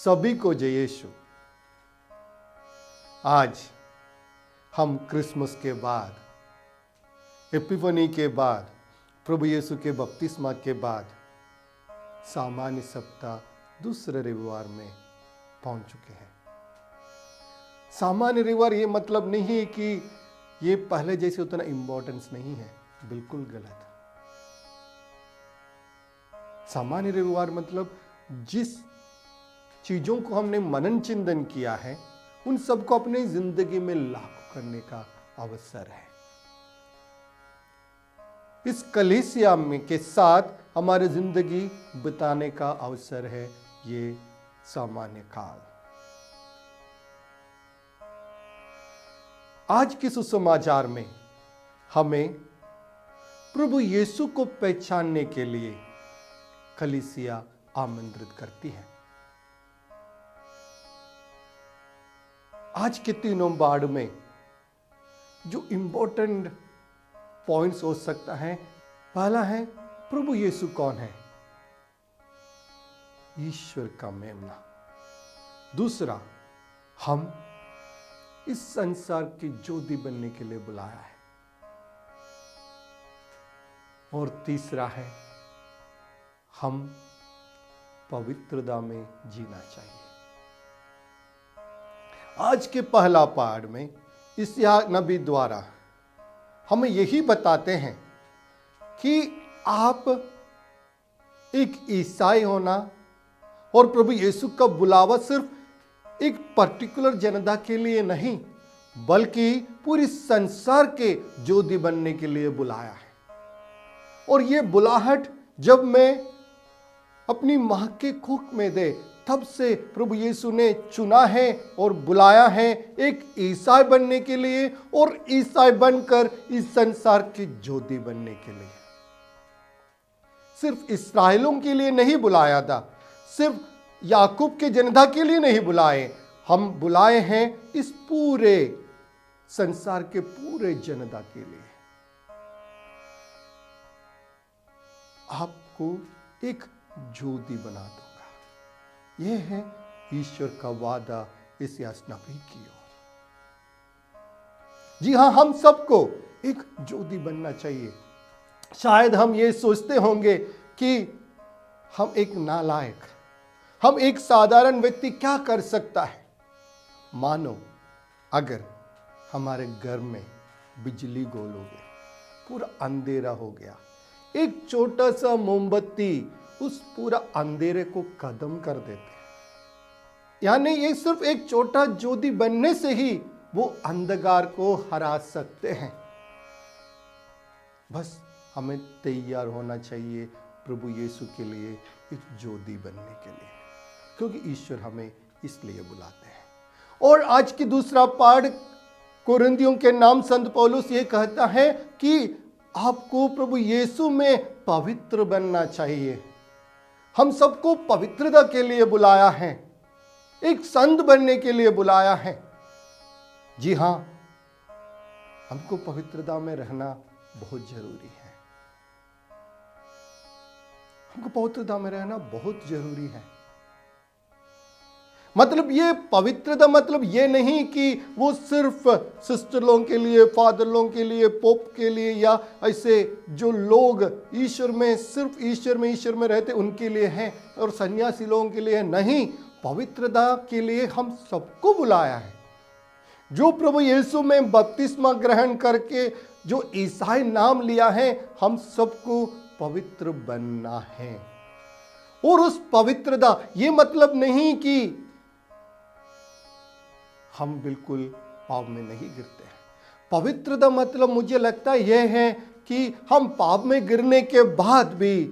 सभी को जय यीशु। आज हम क्रिसमस के बाद, एपिफनी के बाद, प्रभु यीशु के बपतिस्मा के बाद सामान्य सप्ताह दूसरे रविवार में पहुंच चुके हैं। सामान्य रविवार ये मतलब नहीं है कि ये पहले जैसे उतना इंपॉर्टेंस नहीं है, बिल्कुल गलत। सामान्य रविवार मतलब जिस चीजों को हमने मनन चिंतन किया है उन सबको अपनी जिंदगी में लागू करने का अवसर है। इस कलीसिया में के साथ हमारी जिंदगी बिताने का अवसर है ये सामान्य काल। आज के सुसमाचार में हमें प्रभु यीशु को पहचानने के लिए कलीसिया आमंत्रित करती है। आज के तीनों बाड़ में जो इंपॉर्टेंट पॉइंट्स हो सकता है, पहला है प्रभु यीशु कौन है? ईश्वर का मेमना। दूसरा, हम इस संसार की ज्योति बनने के लिए बुलाया है। और तीसरा है, हम पवित्रता में जीना चाहिए। आज के पहला पाठ में यशायाह नबी द्वारा हमें यही बताते हैं कि आप एक ईसाई होना और प्रभु यीशु का बुलावा सिर्फ एक पर्टिकुलर जनता के लिए नहीं बल्कि पूरी संसार के ज्योति बनने के लिए बुलाया है। और ये बुलाहट जब मैं अपनी मां के कोख में दे तब से प्रभु यीशु ने चुना है और बुलाया है एक ईसाई बनने के लिए और ईसाई बनकर इस संसार की ज्योति बनने के लिए। सिर्फ इस्राएलों के लिए नहीं बुलाया था, सिर्फ याकूब के जनता के लिए नहीं बुलाए, हम बुलाए हैं इस पूरे संसार के पूरे जनता के लिए। आपको एक ज्योति बना दूंगा, यह है ईश्वर का वादा यशायाह नबी की ओर। जी हां, हम सबको एक ज्योति बनना चाहिए। शायद हम ये सोचते होंगे कि हम एक नालायक, हम एक साधारण व्यक्ति क्या कर सकता है। मानो अगर हमारे घर में बिजली गोल हो गया, पूरा अंधेरा हो गया, एक छोटा सा मोमबत्ती उस पूरा अंधेरे को खत्म कर देते हैं। यानी ये सिर्फ एक छोटा ज्योति बनने से ही वो अंधकार को हरा सकते हैं। बस हमें तैयार होना चाहिए प्रभु यीशु के लिए एक ज्योति बनने के लिए, क्योंकि ईश्वर हमें इसलिए बुलाते हैं। और आज की दूसरा पाठ कोरिन्थियों के नाम संत पौलुस ये कहता है कि आपको प्रभु यीशु में पवित्र बनना चाहिए। हम सबको पवित्रता के लिए बुलाया है, एक संत बनने के लिए बुलाया है। जी हां, हमको पवित्रता में रहना बहुत जरूरी है। हमको पवित्रता में रहना बहुत जरूरी है। मतलब ये पवित्रता मतलब ये नहीं कि वो सिर्फ सिस्टर लोगों के लिए, फादर लोगों के लिए, पोप के लिए या ऐसे जो लोग ईश्वर में सिर्फ ईश्वर में रहते उनके लिए हैं और सन्यासी लोगों के लिए नहीं। पवित्रता के लिए हम सबको बुलाया है। जो प्रभु यीशु में बपतिस्मा ग्रहण करके जो ईसाई नाम लिया है, हम सबको पवित्र बनना है। और उस पवित्रता ये मतलब नहीं कि हम बिल्कुल पाप में नहीं गिरते हैं। पवित्रता मतलब मुझे लगता यह है कि हम पाप में गिरने के बाद भी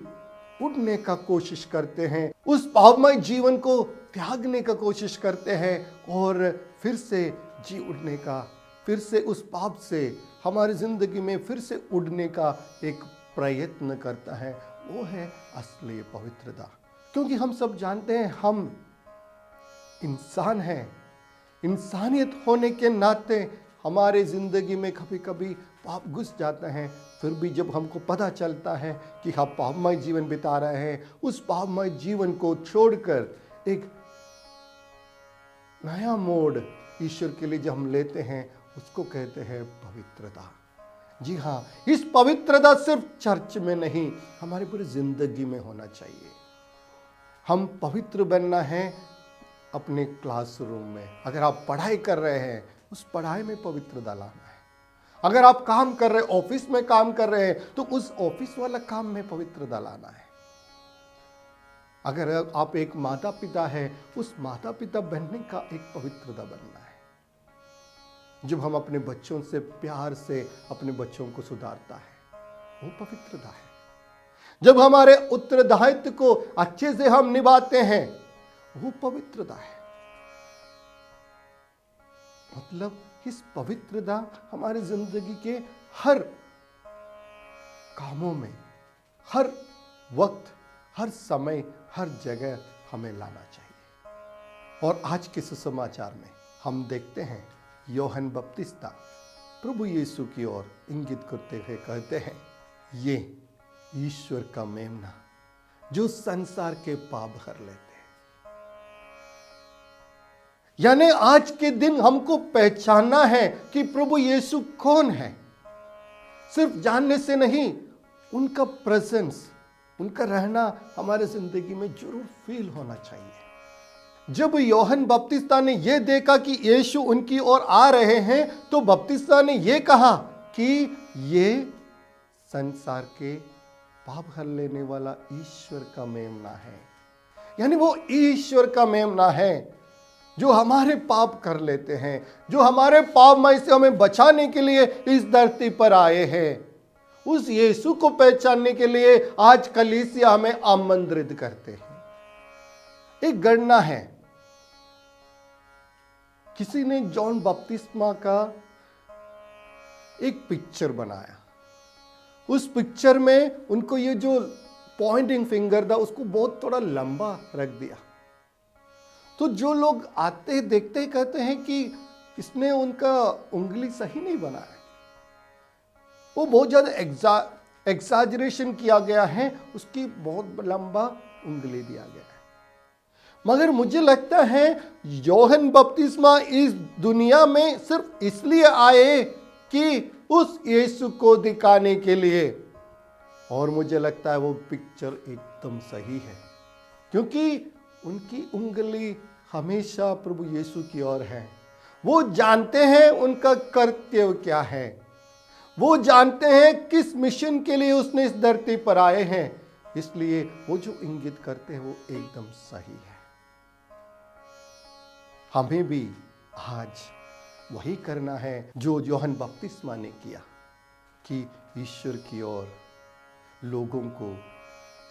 उठने का कोशिश करते हैं, उस पापमय जीवन को त्यागने का कोशिश करते हैं और फिर से जी उठने का, फिर से उस पाप से हमारी जिंदगी में फिर से उड़ने का एक प्रयत्न करता है। वो है असली पवित्रता। क्योंकि हम सब जानते हैं हम इंसान हैं। इंसानियत होने के नाते हमारे जिंदगी में कभी कभी पाप घुस जाता है। फिर भी जब हमको पता चलता है कि हम पापमय जीवन बिता रहे हैं, उस पापमय जीवन को छोड़कर एक नया मोड ईश्वर के लिए जब हम लेते हैं उसको कहते हैं पवित्रता। जी हाँ, इस पवित्रता सिर्फ चर्च में नहीं, हमारी पूरी जिंदगी में होना चाहिए। हम पवित्र बनना है अपने क्लासरूम में। अगर आप पढ़ाई कर रहे हैं, उस पढ़ाई में पवित्रता लाना है। अगर आप काम कर रहे, ऑफिस में काम कर रहे हैं, तो उस ऑफिस वाला काम में पवित्रता लाना है। अगर आप एक माता पिता है, उस माता पिता बनने का एक पवित्रता बनना है। जब हम अपने बच्चों से प्यार से अपने बच्चों को सुधारता है, वो पवित्रता है। जब हमारे उत्तरदायित्व को अच्छे से हम निभाते हैं, वो पवित्रता है। मतलब इस पवित्रता हमारी जिंदगी के हर कामों में, हर वक्त, हर समय, हर जगह हमें लाना चाहिए। और आज के सुसमाचार में हम देखते हैं यूहन्ना बपतिस्ता प्रभु यीशु की ओर इंगित करते हुए कहते हैं, ये ईश्वर का मेमना जो संसार के पाप हर लेते हैं। यानी आज के दिन हमको पहचानना है कि प्रभु यीशु कौन है। सिर्फ जानने से नहीं, उनका प्रेजेंस, उनका रहना हमारे जिंदगी में जरूर फील होना चाहिए। जब यूहन्ना बपतिस्ता ने यह देखा कि यीशु उनकी ओर आ रहे हैं, तो बपतिस्ता ने यह कहा कि ये संसार के पाप हर लेने वाला ईश्वर का मेमना है। यानी वो ईश्वर का मेमना है जो हमारे पाप कर लेते हैं, जो हमारे पापमय से हमें बचाने के लिए इस धरती पर आए हैं। उस यीशु को पहचानने के लिए आज कलीसिया हमें आमंत्रित करते हैं। एक गणना है, किसी ने जॉन बपतिस्मा का एक पिक्चर बनाया। उस पिक्चर में उनको ये जो पॉइंटिंग फिंगर था, उसको बहुत थोड़ा लंबा रख दिया। तो जो लोग आते देखते ही कहते हैं कि इसने उनका उंगली सही नहीं बनाया, वो बहुत ज्यादा एग्जैजरेशन किया गया है, उसकी बहुत लंबा उंगली दिया गया है। मगर मुझे लगता है यूहन्ना बपतिस्मा इस दुनिया में सिर्फ इसलिए आए कि उस यीशु को दिखाने के लिए। और मुझे लगता है वो पिक्चर एकदम सही है, क्योंकि उनकी उंगली हमेशा प्रभु यीशु की ओर है। वो जानते हैं उनका कर्तव्य क्या है, वो जानते हैं किस मिशन के लिए उसने इस धरती पर आए हैं, इसलिए वो जो इंगित करते हैं वो एकदम सही है। हमें भी आज वही करना है जो यूहन्ना बपतिस्मा ने किया, कि ईश्वर की ओर लोगों को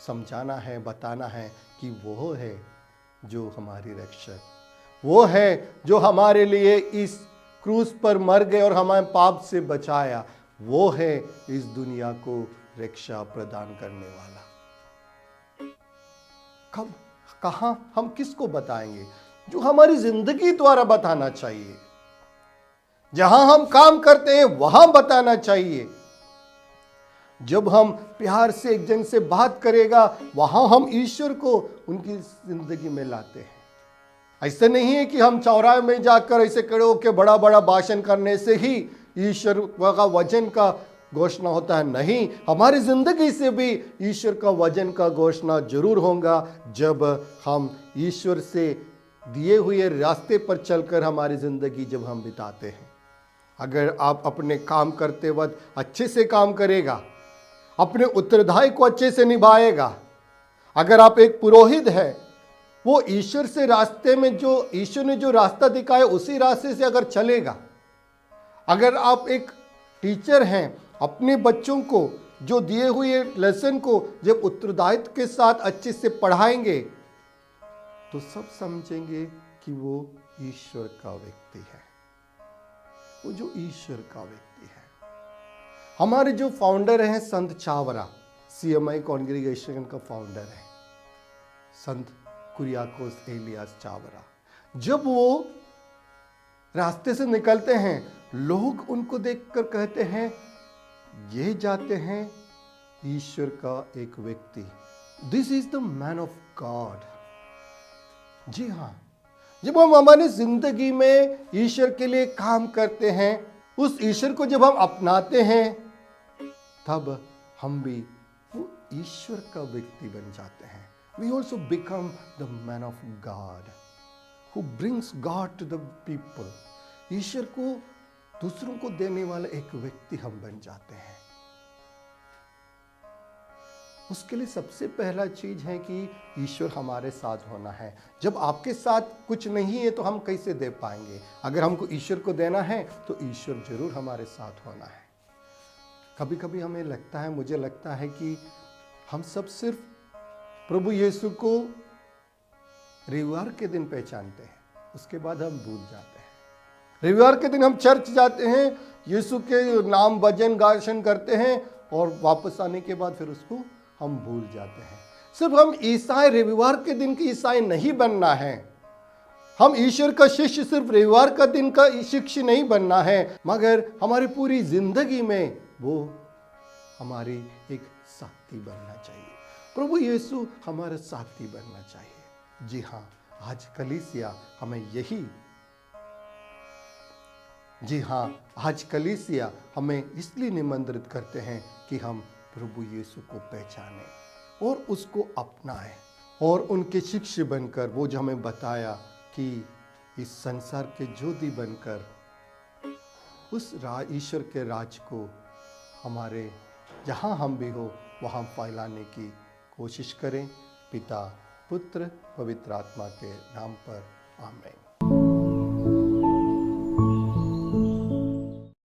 समझाना है, बताना है कि वो है जो हमारी रक्षक, वो है जो हमारे लिए इस क्रूस पर मर गए और हमारे पाप से बचाया, वो है इस दुनिया को रक्षा प्रदान करने वाला। कब, कहां, हम किसको बताएंगे? जो हमारी जिंदगी द्वारा बताना चाहिए। जहां हम काम करते हैं वहां बताना चाहिए। जब हम प्यार से एक जन से बात करेगा, वहां हम ईश्वर को उनकी जिंदगी में लाते हैं। ऐसे नहीं है कि हम चौराहे में जाकर ऐसे खड़े होकर बड़ा बड़ा भाषण करने से ही ईश्वर का वचन का घोषणा होता है। नहीं, हमारी जिंदगी से भी ईश्वर का वचन का घोषणा जरूर होगा, जब हम ईश्वर से दिए हुए रास्ते पर चलकर हमारी जिंदगी जब हम बिताते हैं। अगर आप अपने काम करते वक्त अच्छे से काम करेगा, अपने उत्तरदायी को अच्छे से निभाएगा, अगर आप एक पुरोहित है, वो ईश्वर से रास्ते में जो ईश्वर ने जो रास्ता दिखाया उसी रास्ते से अगर चलेगा, अगर आप एक टीचर हैं, अपने बच्चों को जो दिए हुए लेसन को जब उत्तरदायित्व के साथ अच्छे से पढ़ाएंगे, तो सब समझेंगे कि वो ईश्वर का व्यक्ति है, वो जो ईश्वर का व्यक्ति है। हमारे जो फाउंडर हैं संत चावरा, CMI कॉन्ग्रीगेशन का फाउंडर है संत कुरियाकोस एलियास चावरा। जब वो रास्ते से निकलते हैं, लोग उनको देखकर कहते हैं, ये जाते हैं ईश्वर का एक व्यक्ति, this is the man of God. जी हाँ, जब हम हमारी जिंदगी में ईश्वर के लिए काम करते हैं, उस ईश्वर को जब हम अपनाते हैं, तब हम भी वो ईश्वर का व्यक्ति बन जाते हैं। We also become the man of God who brings God to the people. ईश्वर को दूसरों को देने वाला एक व्यक्ति हम बन जाते हैं। उसके लिए सबसे पहला चीज है कि ईश्वर हमारे साथ होना है। जब आपके साथ कुछ नहीं है तो हम कैसे दे पाएंगे? अगर हमको ईश्वर को देना है तो ईश्वर जरूर हमारे साथ होना है। कभी कभी हमें लगता है, मुझे लगता है कि हम सब सिर्फ प्रभु यीशु को रविवार के दिन पहचानते हैं, उसके बाद हम भूल जाते हैं। रविवार के दिन हम चर्च जाते हैं, यीशु के नाम भजन गायन करते हैं और वापस आने के बाद फिर उसको हम भूल जाते हैं। सिर्फ हम ईसाई रविवार के दिन के ईसाई नहीं बनना है, हम ईश्वर का शिष्य सिर्फ रविवार का दिन का शिष्य नहीं बनना है, मगर हमारी पूरी जिंदगी में वो हमारी एक साथी बनना चाहिए। प्रभु यीशु हमारा साथी बनना चाहिए। जी हाँ, आज कलीसिया हमें आज कलीसिया हमें इसलिए निमंत्रित करते हैं कि हम प्रभु यीशु को पहचानें और उसको अपनाएं और उनके शिष्य बनकर, वो जो हमें बताया कि इस संसार के ज्योति बनकर उस ईश्वर के राज को हमारे जहाँ हम भी हो वहाँ फैलाने की कोशिश करें। पिता, पुत्र, पवित्र आत्मा के नाम पर आमीन।